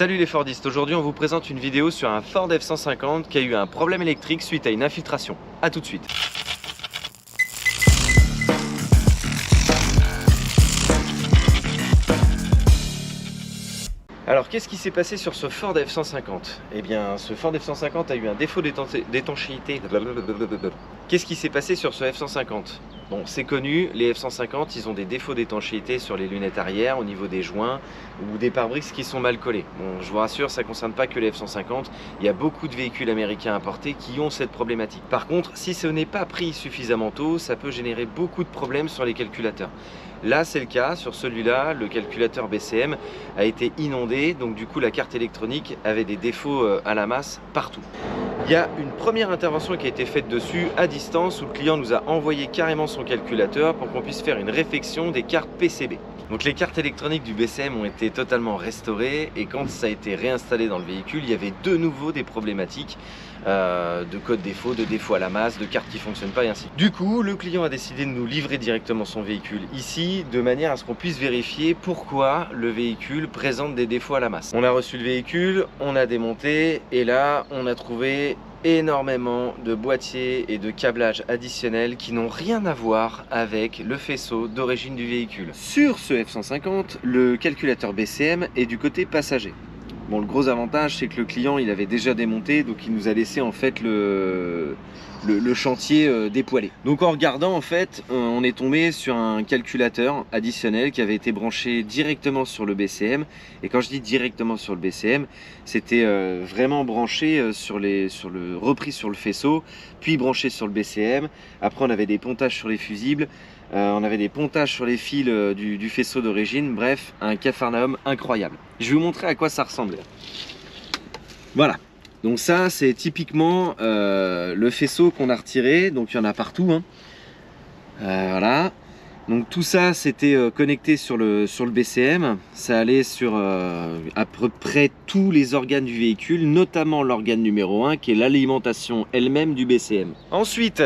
Salut les Fordistes, aujourd'hui on vous présente une vidéo sur un Ford F-150 qui a eu un problème électrique suite à une infiltration. A tout de suite. Alors qu'est-ce qui s'est passé sur ce Ford F-150? Eh bien ce Ford F-150 a eu un défaut d'étanchéité. Qu'est-ce qui s'est passé sur ce F-150? Bon, c'est connu, les F-150 ils ont des défauts d'étanchéité sur les lunettes arrière au niveau des joints ou des pare-brises qui sont mal collés. Bon, je vous rassure, ça ne concerne pas que les F-150, il y a beaucoup de véhicules américains importés qui ont cette problématique. Par contre, si ce n'est pas pris suffisamment tôt, ça peut générer beaucoup de problèmes sur les calculateurs. Là, c'est le cas, sur celui-là, le calculateur BCM a été inondé, donc du coup la carte électronique avait des défauts à la masse partout. Il y a une première intervention qui a été faite dessus à distance où le client nous a envoyé carrément son calculateur pour qu'on puisse faire une réfection des cartes PCB. Donc les cartes électroniques du BCM ont été totalement restaurées et quand ça a été réinstallé dans le véhicule, il y avait de nouveau des problématiques de code défaut, de défaut à la masse, de cartes qui ne fonctionnent pas et ainsi de suite. Du coup, le client a décidé de nous livrer directement son véhicule ici de manière à ce qu'on puisse vérifier pourquoi le véhicule présente des défauts à la masse. On a reçu le véhicule, on a démonté et là on a trouvé énormément de boîtiers et de câblages additionnels qui n'ont rien à voir avec le faisceau d'origine du véhicule. Sur ce F-150, le calculateur BCM est du côté passager. Bon, le gros avantage, c'est que le client, il avait déjà démonté, donc il nous a laissé en fait le chantier dépoilé. Donc en regardant, en fait, on est tombé sur un calculateur additionnel qui avait été branché directement sur le BCM. Et quand je dis directement sur le BCM, c'était vraiment branché repris sur le faisceau, puis branché sur le BCM. Après, on avait des pontages sur les fusibles. On avait des pontages sur les fils du faisceau d'origine, bref, un capharnaüm incroyable. Je vais vous montrer à quoi ça ressemble. Voilà, donc ça c'est typiquement le faisceau qu'on a retiré, donc il y en a partout. Hein. Voilà, donc tout ça c'était connecté sur le BCM, ça allait sur à peu près tous les organes du véhicule, notamment l'organe numéro 1 qui est l'alimentation elle-même du BCM. Ensuite,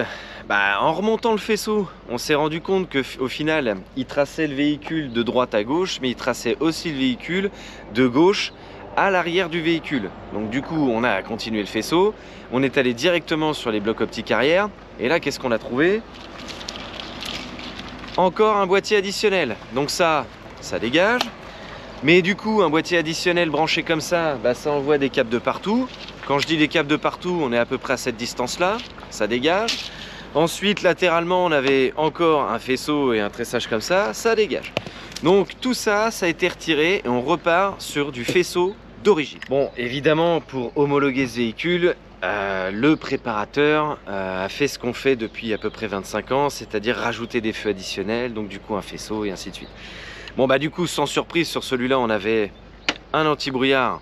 en remontant le faisceau, on s'est rendu compte qu'au final, il traçait le véhicule de droite à gauche, mais il traçait aussi le véhicule de gauche à l'arrière du véhicule. Donc du coup, on a continué le faisceau, on est allé directement sur les blocs optiques arrière, et là, qu'est-ce qu'on a trouvé? Encore un boîtier additionnel. Donc ça dégage. Mais du coup, un boîtier additionnel branché comme ça, ça envoie des câbles de partout. Quand je dis des câbles de partout, on est à peu près à cette distance-là, ça dégage. Ensuite, latéralement, on avait encore un faisceau et un tressage comme ça dégage. Donc tout ça, ça a été retiré et on repart sur du faisceau d'origine. Bon, évidemment, pour homologuer ce véhicule, le préparateur a fait ce qu'on fait depuis à peu près 25 ans, c'est-à-dire rajouter des feux additionnels, donc du coup un faisceau et ainsi de suite. Bon, du coup, sans surprise, sur celui-là, on avait un anti-brouillard,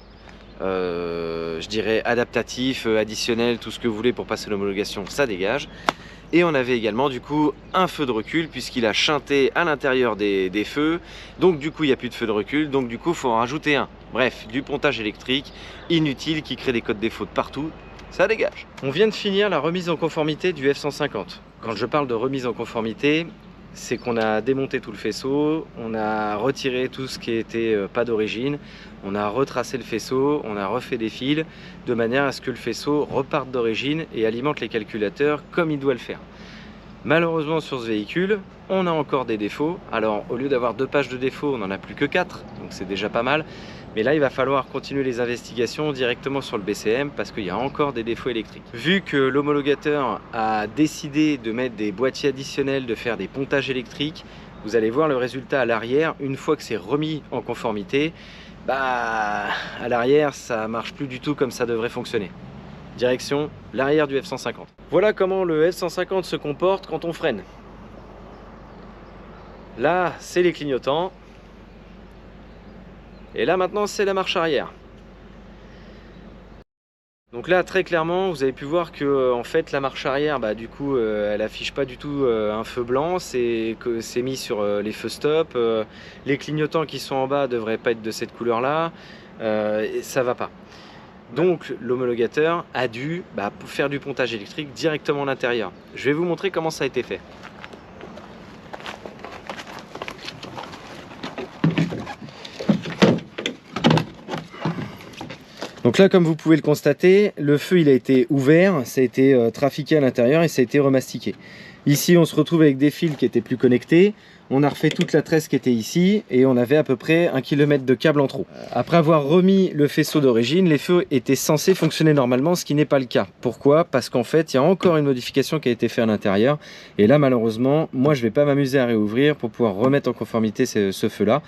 je dirais adaptatif, additionnel, tout ce que vous voulez pour passer l'homologation, ça dégage. Et on avait également du coup un feu de recul puisqu'il a chanté à l'intérieur des feux. Donc du coup il n'y a plus de feu de recul, donc du coup il faut en rajouter un. Bref, du pontage électrique inutile qui crée des codes défauts de partout, ça dégage. On vient de finir la remise en conformité du F-150. Quand je parle de remise en conformité, c'est qu'on a démonté tout le faisceau, on a retiré tout ce qui était pas d'origine, on a retracé le faisceau, on a refait des fils de manière à ce que le faisceau reparte d'origine et alimente les calculateurs comme il doit le faire. Malheureusement sur ce véhicule, on a encore des défauts. Alors au lieu d'avoir 2 pages de défauts, on n'en a plus que 4, donc c'est déjà pas mal. Mais là, il va falloir continuer les investigations directement sur le BCM parce qu'il y a encore des défauts électriques. Vu que l'homologateur a décidé de mettre des boîtiers additionnels, de faire des pontages électriques, vous allez voir le résultat à l'arrière. Une fois que c'est remis en conformité, à l'arrière, ça marche plus du tout comme ça devrait fonctionner. Direction l'arrière du F-150. Voilà comment le F-150 se comporte quand on freine. Là, c'est les clignotants. Et là maintenant c'est la marche arrière. Donc là très clairement vous avez pu voir que en fait la marche arrière du coup elle affiche pas du tout un feu blanc, c'est mis sur les feux stop. Les clignotants qui sont en bas devraient pas être de cette couleur là, et ça va pas. Donc l'homologateur a dû faire du pontage électrique directement à l'intérieur. Je vais vous montrer comment ça a été fait. Donc là, comme vous pouvez le constater, le feu il a été ouvert, ça a été trafiqué à l'intérieur et ça a été remastiqué. Ici, on se retrouve avec des fils qui étaient plus connectés. On a refait toute la tresse qui était ici et on avait à peu près 1 km de câble en trop. Après avoir remis le faisceau d'origine, les feux étaient censés fonctionner normalement, ce qui n'est pas le cas. Pourquoi? Parce qu'en fait, il y a encore une modification qui a été faite à l'intérieur. Et là, malheureusement, moi, je ne vais pas m'amuser à réouvrir pour pouvoir remettre en conformité ce feu-là.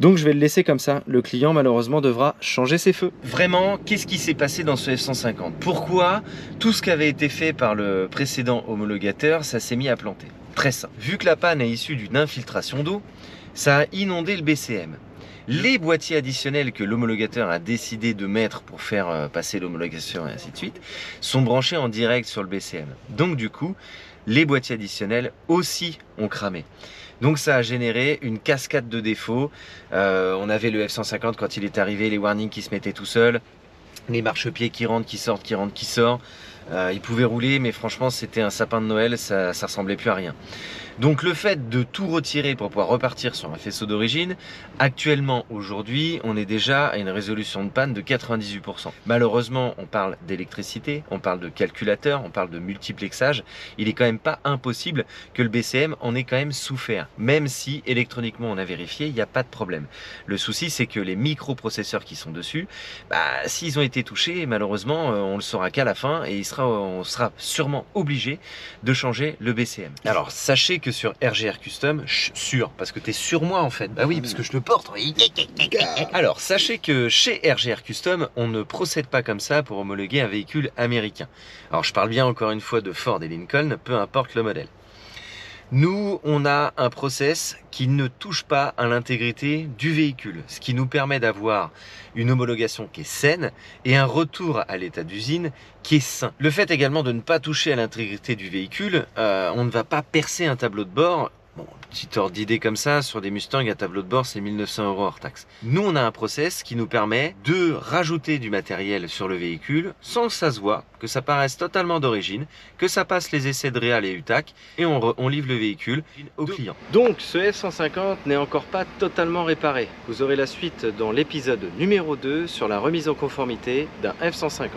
Donc, je vais le laisser comme ça. Le client, malheureusement, devra changer ses feux. Vraiment, qu'est-ce qui s'est passé dans ce F-150? Pourquoi tout ce qui avait été fait par le précédent homologateur, ça s'est mis à planter? Très simple. Vu que la panne est issue d'une infiltration d'eau, ça a inondé le BCM. Les boîtiers additionnels que l'homologateur a décidé de mettre pour faire passer l'homologation et ainsi de suite sont branchés en direct sur le BCM. Donc du coup, les boîtiers additionnels aussi ont cramé. Donc ça a généré une cascade de défauts. On avait le F-150 quand il est arrivé, les warnings qui se mettaient tout seuls, les marchepieds qui rentrent, qui sortent, qui rentrent, qui sortent. Il pouvait rouler, mais franchement c'était un sapin de Noël, ça ressemblait plus à rien. Donc le fait de tout retirer pour pouvoir repartir sur un faisceau d'origine, actuellement aujourd'hui on est déjà à une résolution de panne de 98%. Malheureusement on parle d'électricité, on parle de calculateur, on parle de multiplexage, il est quand même pas impossible que le BCM en ait quand même souffert, même si électroniquement on a vérifié, il n'y a pas de problème. Le souci c'est que les microprocesseurs qui sont dessus, s'ils ont été touchés, malheureusement on le saura qu'à la fin et on sera sûrement obligé de changer le BCM. Alors sachez que sur RGR Custom, parce que tu es sur moi en fait, bah oui parce que je le porte. Alors sachez que chez RGR Custom, on ne procède pas comme ça pour homologuer un véhicule américain. Alors je parle bien encore une fois de Ford et Lincoln, peu importe le modèle. Nous, on a un process qui ne touche pas à l'intégrité du véhicule, ce qui nous permet d'avoir une homologation qui est saine et un retour à l'état d'usine qui est sain. Le fait également de ne pas toucher à l'intégrité du véhicule, on ne va pas percer un tableau de bord. Bon, petit ordre d'idée comme ça, sur des Mustangs, un tableau de bord, c'est 1 900 € hors taxe. Nous, on a un process qui nous permet de rajouter du matériel sur le véhicule sans que ça se voit, que ça paraisse totalement d'origine, que ça passe les essais de réal et UTAC et on livre le véhicule au client. Donc, ce F-150 n'est encore pas totalement réparé. Vous aurez la suite dans l'épisode numéro 2 sur la remise en conformité d'un F-150.